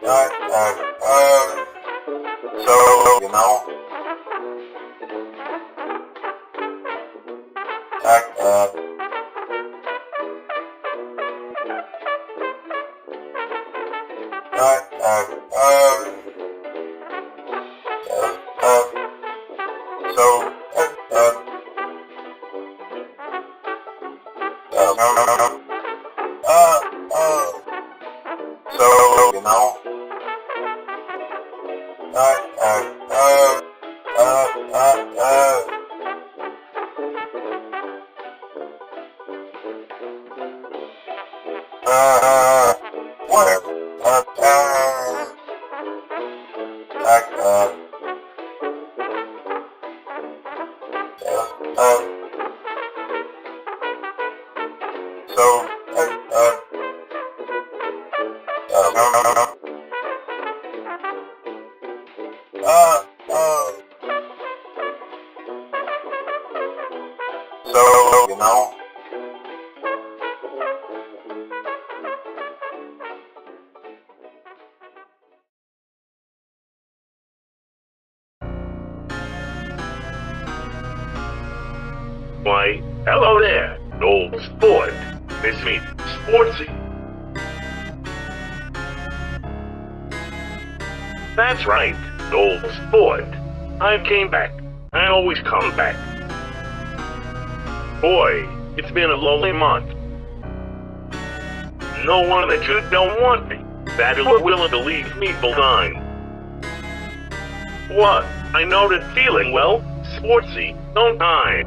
So, you know, whatever. You know. Why, hello there, old sport. It's me, Sportsy. That's right, old sport. I came back. I always come back. Boy, it's been a lonely month. No one that you don't want me, that is willing to leave me behind. What? I know that feeling, well, Sportsy, don't I?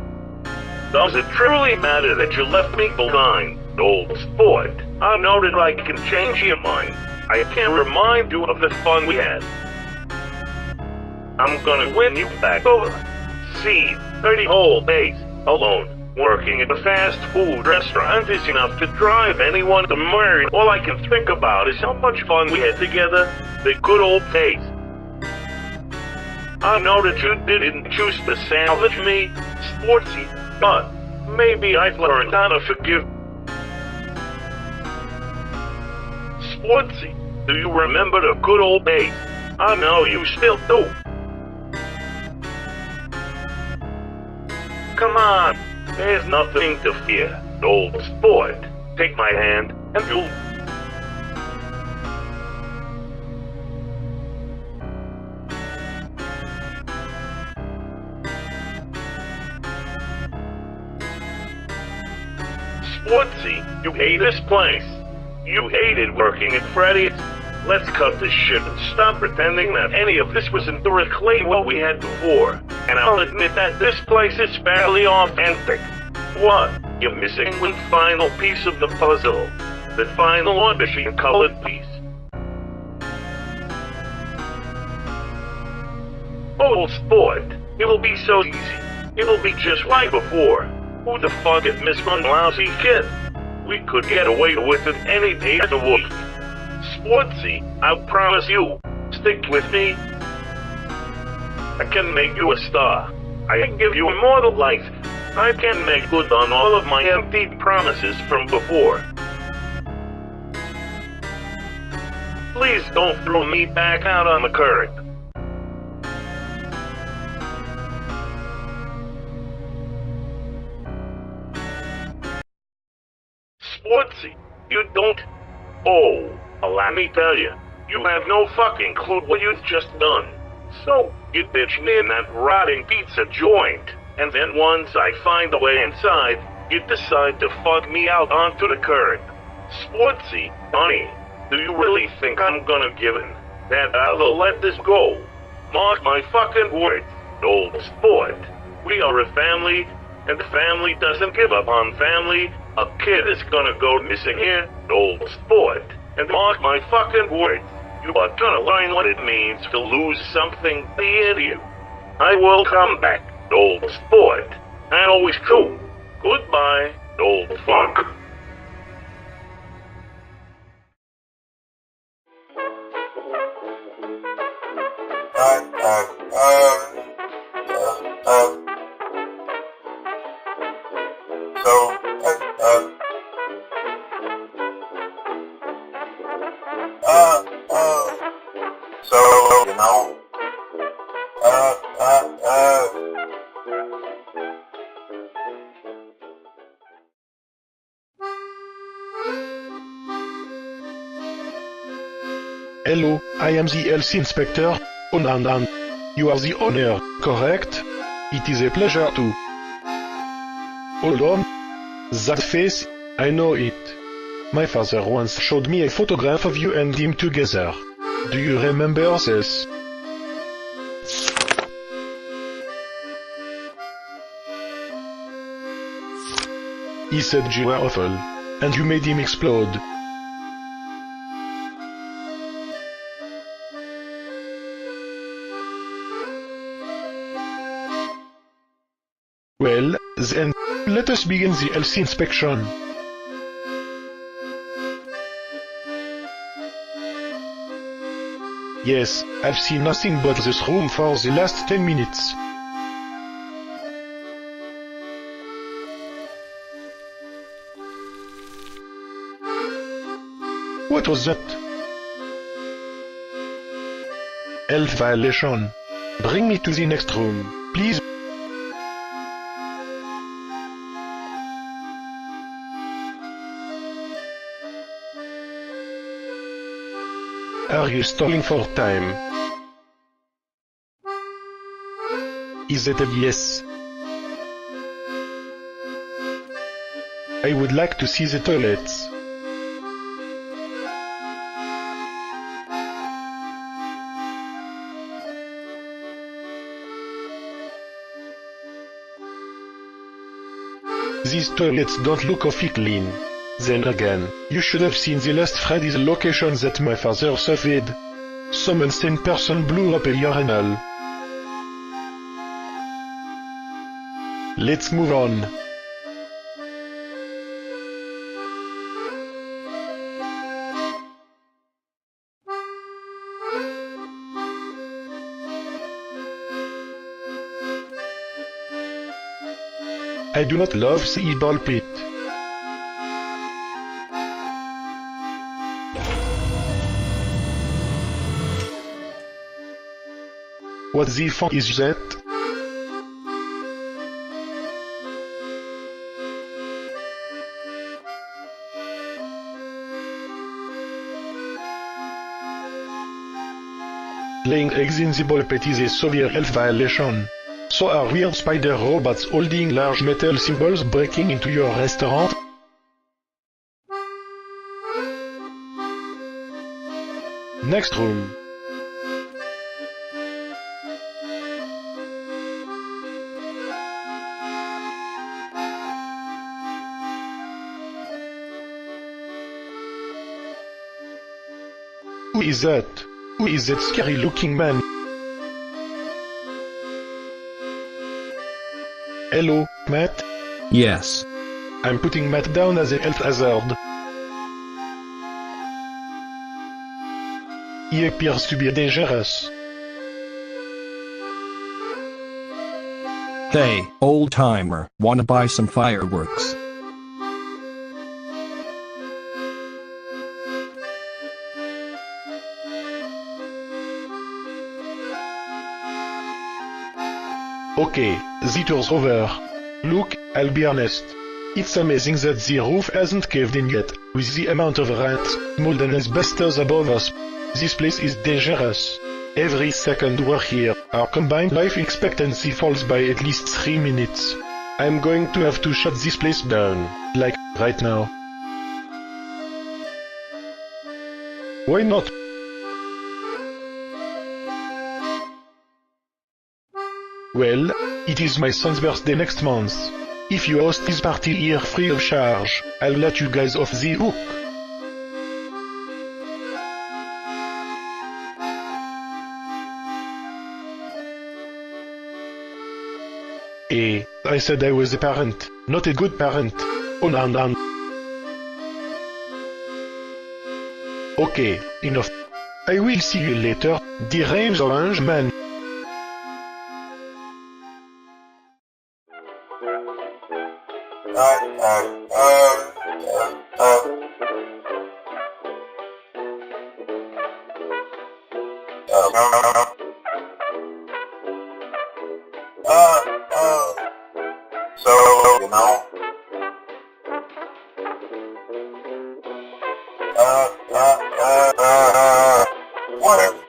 Does it truly matter that you left me behind, old sport? I know that I can change your mind. I can remind you of the fun we had. I'm gonna win you back over. See, 30 whole days, alone, working at a fast food restaurant is enough to drive anyone to murder. All I can think about is how much fun we had together, the good old days. I know that you didn't choose to salvage me, Sportsy, but maybe I've learned how to forgive. Sportsy, do you remember the good old days? I know you still do. Come on, there's nothing to fear, old sport. Take my hand and you'll... Sportsy, you hate this place. You hated working at Freddy's. Let's cut this shit and stop pretending that any of this wasn't to reclaim what we had before. And I'll admit that this place is fairly authentic. What? You're missing one final piece of the puzzle. The final machine-colored piece. Old sport, it'll be so easy. It'll be just like before. Who the fuck had missed one lousy kid? We could get away with it any day of the week. Sportsy, I promise you, stick with me. I can make you a star. I can give you immortal life. I can make good on all of my empty promises from before. Please don't throw me back out on the current. Sportsy, you don't... Oh, allow me tell you, you have no fucking clue what you've just done. So, you ditch me in that rotting pizza joint, and then once I find a way inside, you decide to fuck me out onto the current. Sportsy, honey, do you really think I'm gonna give in? That I'll let this go? Mark my fucking words, old sport. We are a family, and the family doesn't give up on family. A kid is gonna go missing here, old sport. And mark my fucking words, you are gonna learn what it means to lose something dear to you. I will come back, old sport. I always do. Goodbye, old fuck. So, know. Hello, I am the health inspector, and you are the owner, correct? It is a pleasure to... Hold on. That face, I know it. My father once showed me a photograph of you and him together. Do you remember this? He said you were awful, and you made him explode. Well, then, let us begin the health inspection. Yes, I've seen nothing but this room for the last 10 minutes. What was that? Health violation. Bring me to the next room, please. Are you stalling for time? Is that a yes? I would like to see the toilets. These toilets don't look awfully clean. Then again, you should have seen the last Freddy's location that my father surveyed. Some insane person blew up a urinal. Let's move on. I do not love the idol pit. What the fuck is that? Laying eggs in the ball pit is a severe health violation. So are weird spider robots holding large metal symbols breaking into your restaurant? Next room. Who is that? Who is that scary looking man? Hello, Matt? Yes. I'm putting Matt down as a health hazard. He appears to be dangerous. Hey, old timer, wanna buy some fireworks? Okay, the tour's over. Look, I'll be honest. It's amazing that the roof hasn't caved in yet, with the amount of rats, mold and asbestos above us. This place is dangerous. Every second we're here, our combined life expectancy falls by at least 3 minutes. I'm going to have to shut this place down, like, right now. Why not? Well, it is my son's birthday next month. If you host his party here free of charge, I'll let you guys off the hook. I said I was a parent, not a good parent. On. Okay, enough. I will see you later, deranged orange man. Uh, Whatever.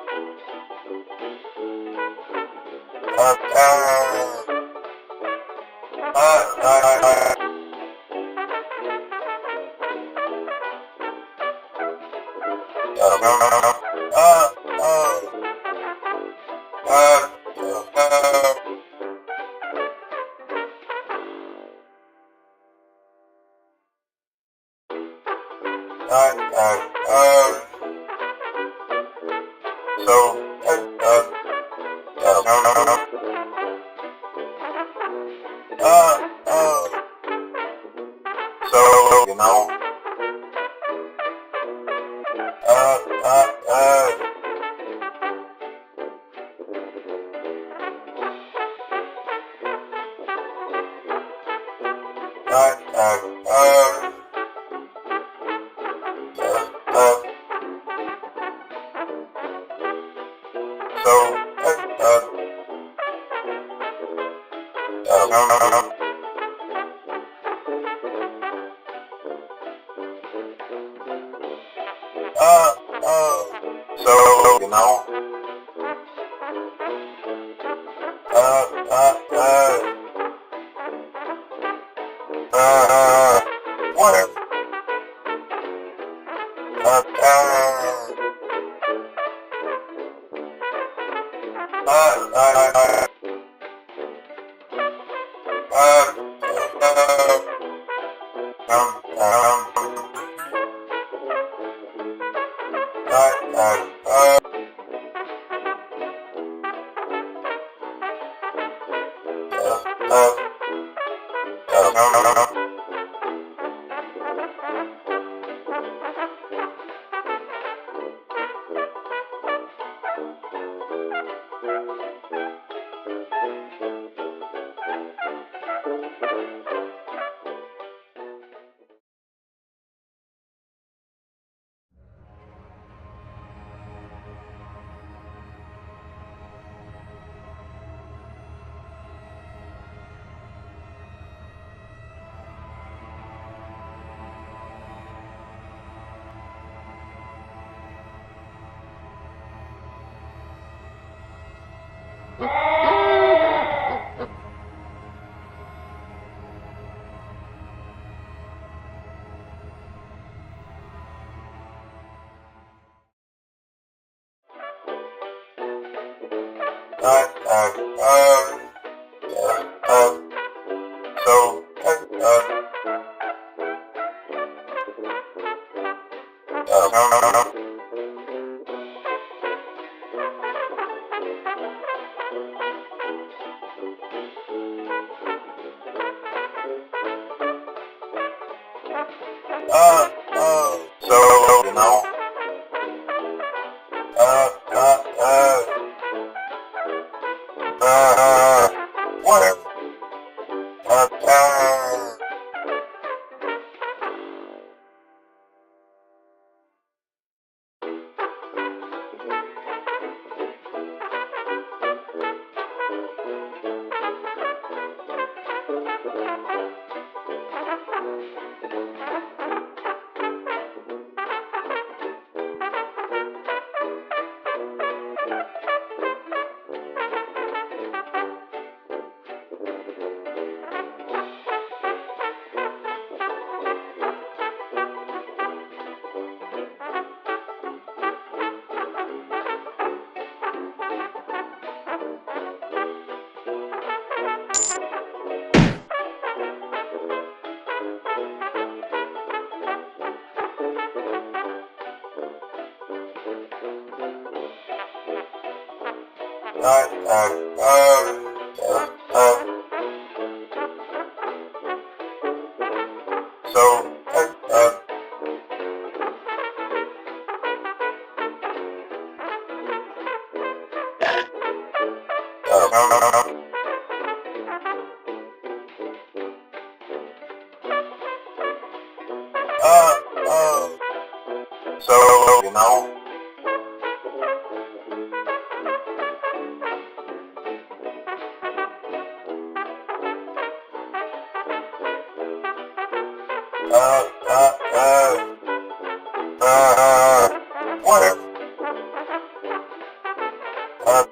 So, you know, whatever. So, you know, whatever. So, you know, Whatever. Uh,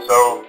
so,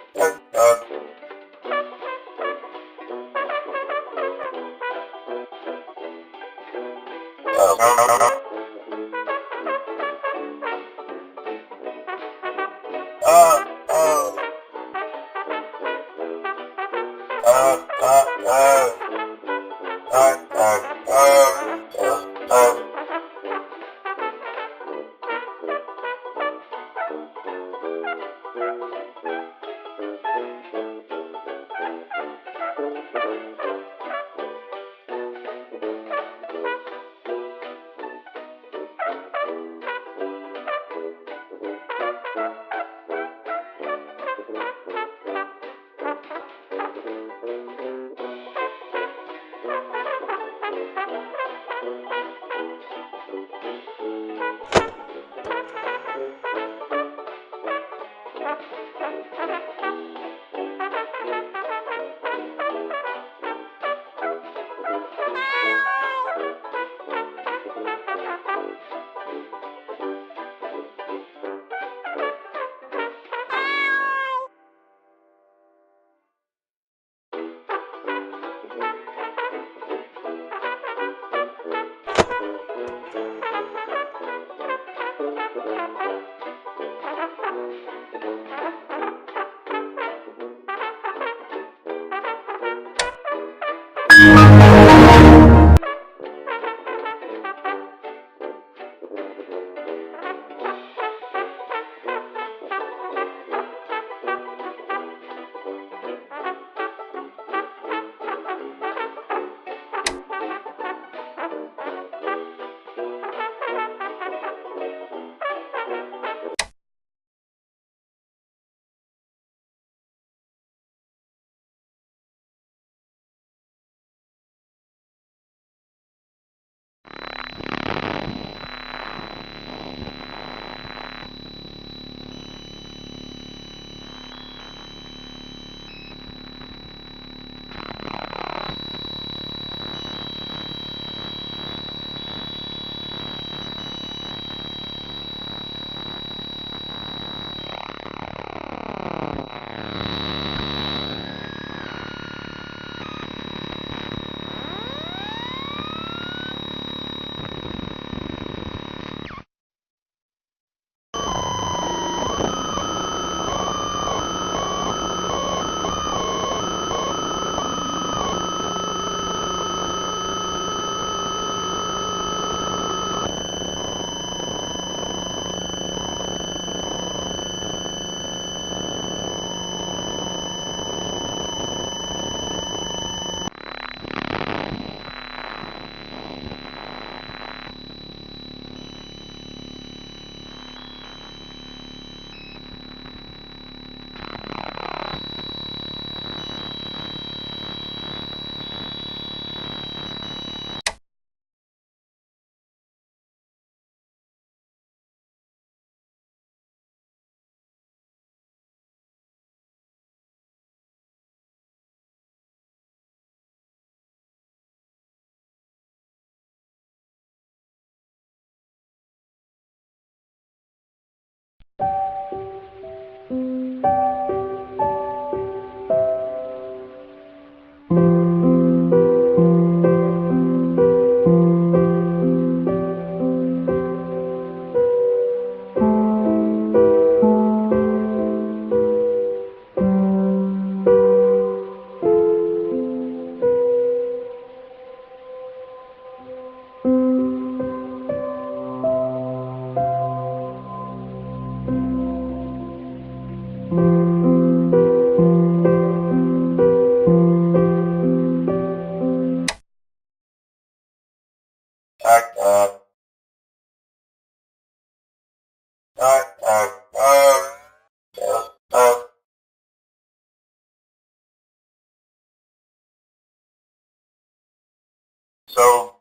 So,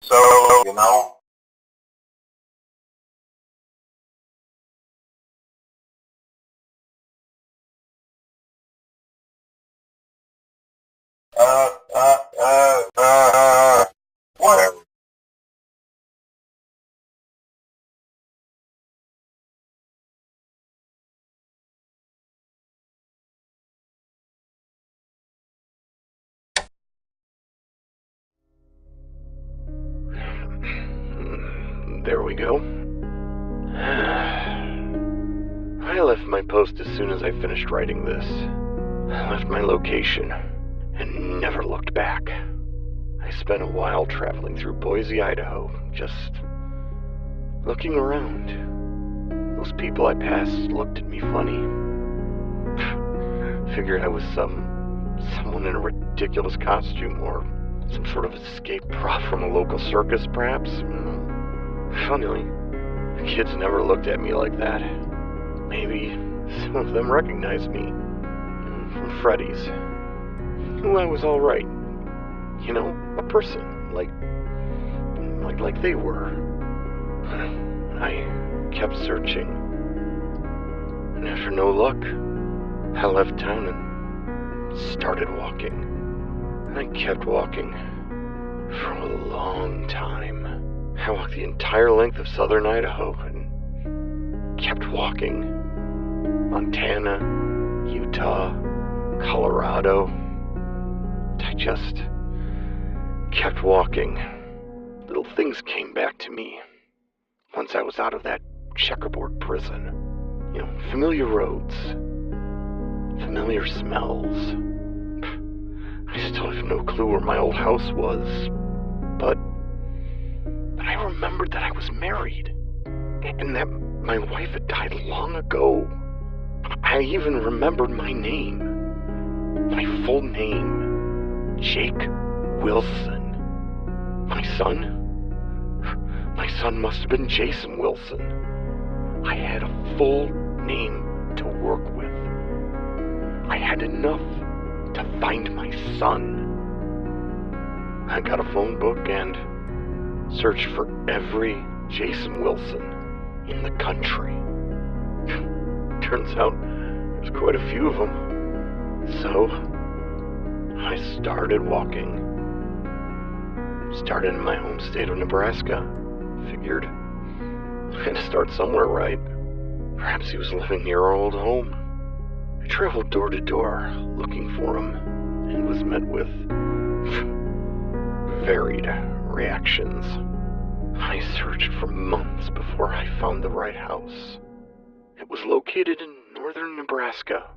so, you know, whatever. There we go. I left my post as soon as I finished writing this. I left my location and never looked back. I spent a while traveling through Boise, Idaho, just looking around. Those people I passed looked at me funny. Figured I was someone in a ridiculous costume or some sort of escape prop from a local circus, perhaps. Funnily, the kids never looked at me like that. Maybe some of them recognized me from Freddy's. Knew I was all right. You know, a person, like they were. I kept searching, and after no luck, I left town and started walking. I kept walking for a long time. I walked the entire length of southern Idaho and kept walking. Montana, Utah, Colorado. I just kept walking. Little things came back to me once I was out of that checkerboard prison. You know, familiar roads, familiar smells. I still have no clue where my old house was, but I remembered that I was married, and that my wife had died long ago. I even remembered my name, my full name, Jake Wilson. My son must have been Jason Wilson. I had a full name to work with. I had enough to find my son. I got a phone book and searched for every Jason Wilson in the country. Turns out there's quite a few of them. So I started walking. Started in my home state of Nebraska. Figured I had to start somewhere, right? Perhaps he was living near our old home. I traveled door to door looking for him and was met with varied reactions. I searched for months before I found the right house. It was located in northern Nebraska,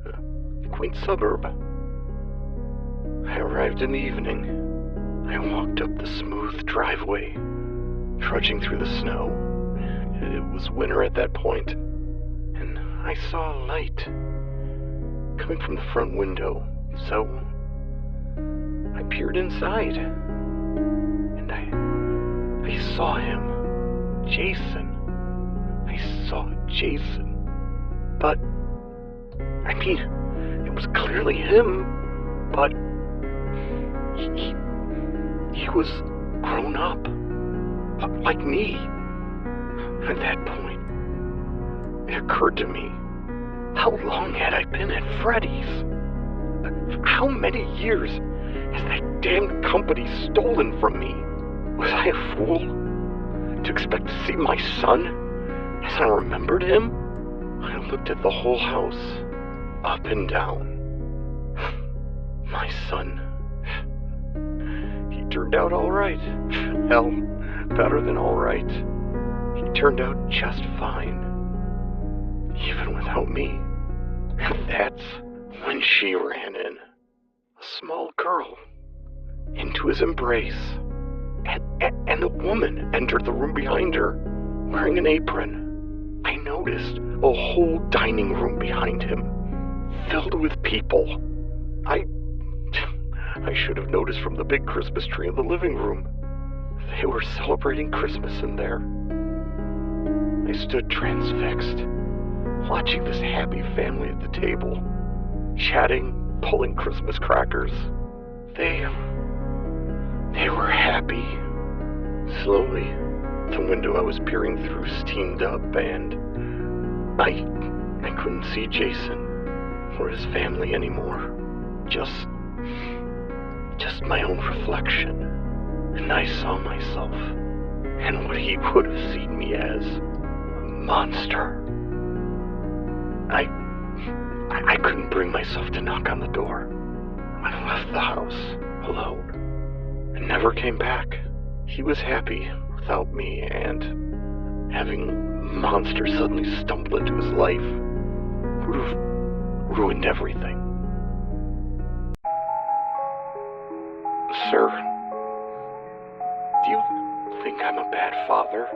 a quaint suburb. I arrived in the evening. I walked up the smooth driveway, trudging through the snow. It was winter at that point, and I saw a light coming from the front window, so I peered inside, and I saw him, Jason. I saw Jason, but, I mean, it was clearly him, but he was grown up, like me. At that point, it occurred to me, how long had I been at Freddy's? How many years has that damned company stolen from me? Was I a fool to expect to see my son as I remembered him? I looked at the whole house, up and down. My son. He turned out all right. Hell, better than all right. He turned out just fine, even without me. And that's when she ran in, a small girl, into his embrace. And a woman entered the room behind her, wearing an apron. I noticed a whole dining room behind him, filled with people. I should have noticed from the big Christmas tree in the living room. They were celebrating Christmas in there. I stood transfixed, watching this happy family at the table, chatting, pulling Christmas crackers. They were happy. Slowly, the window I was peering through steamed up, and I couldn't see Jason or his family anymore. Just my own reflection. And I saw myself, and what he would have seen me as, a monster. I couldn't bring myself to knock on the door. I left the house alone and never came back. He was happy without me, and having a monster suddenly stumble into his life would have ruined everything. Sir, do you think I'm a bad father?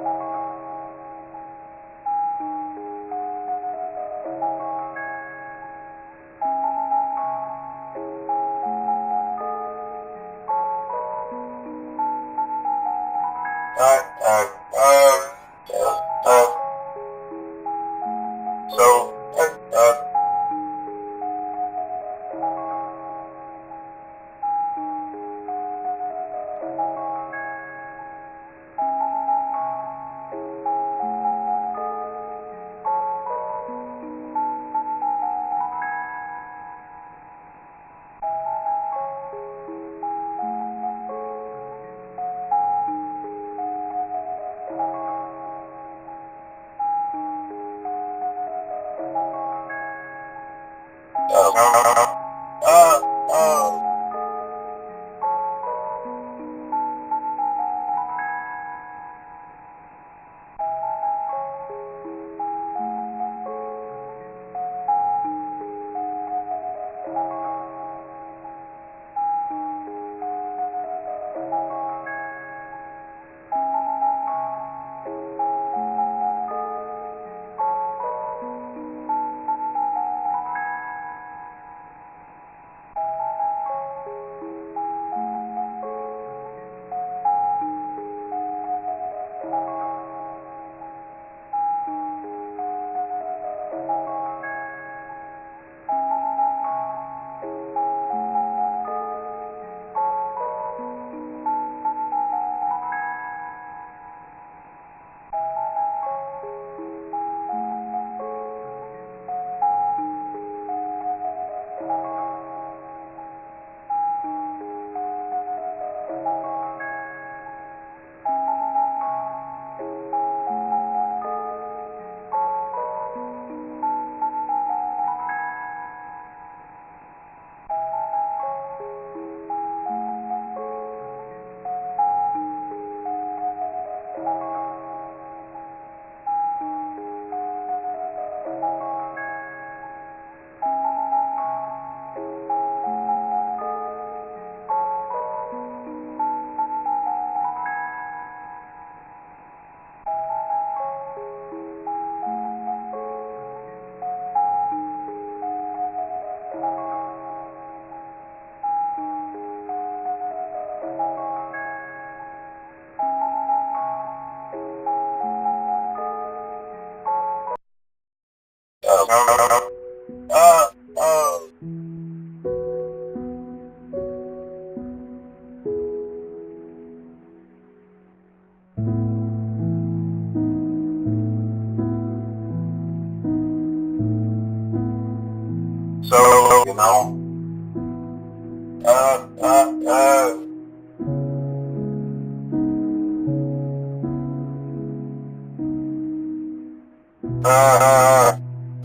So, you know,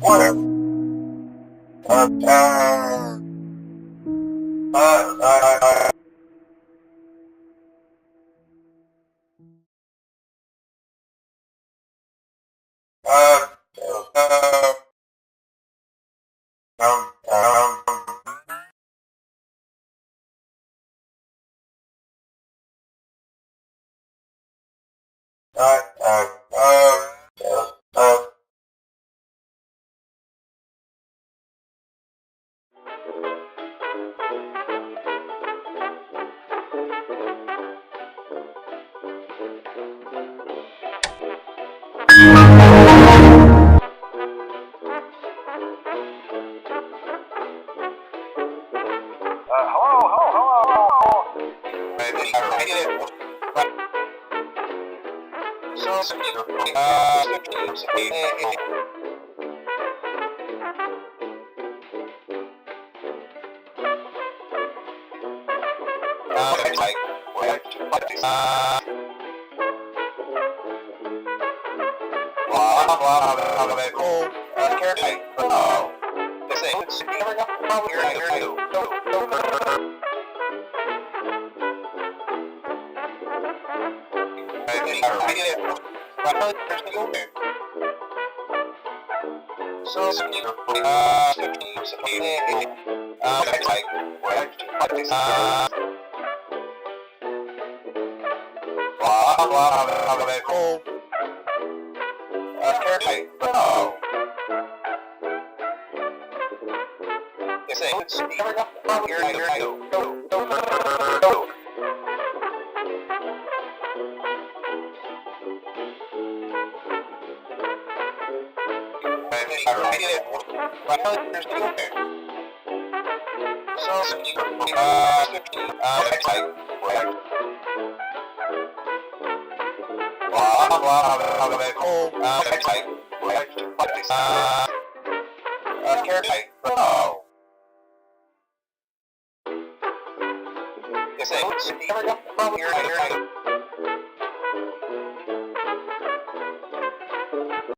whatever.